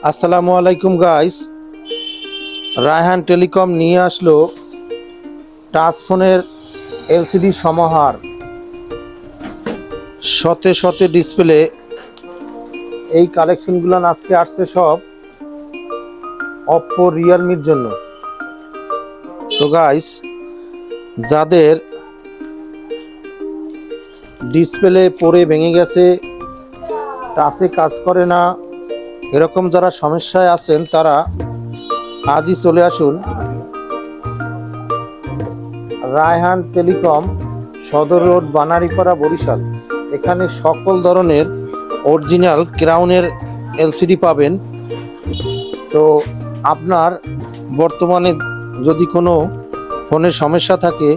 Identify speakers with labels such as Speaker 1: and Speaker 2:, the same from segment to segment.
Speaker 1: আসসালামু আলাইকুম guys. Raihan telecom নিয়ে আসলো টাচ ফোনের এলসিডি সমাহার, শতে শতে ডিসপ্লে। এই কালেকশনগুলো আজকে আসছে সব অপ্পো রিয়েলমির জন্য। তো গাইস, যাদের ডিসপ্লে পড়ে ভেঙে গেছে, টাচে কাজ করে না, এরকম যারা সমস্যায় আছেন তারা আজই চলে আসুন রায়হান টেলিকম, সদর রোড, বানারীপাড়া, বরিশাল। এখানে সকল ধরনের অরিজিনাল ক্রাউনের এলসিডি পাবেন। তো আপনার বর্তমানে যদি কোনো ফোনের সমস্যা থাকে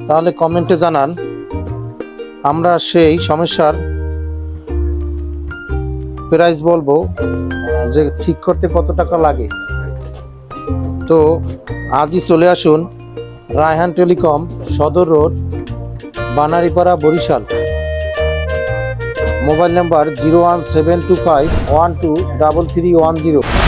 Speaker 1: তাহলে কমেন্টে জানান, আমরা সেই সমস্যার প্রাইস বলবো যে ঠিক করতে কত টাকা লাগে। তো আজই চলে আসুন Raihan telecom, Sadar road, Banaripara, Barishal. Mobile number 01725123310।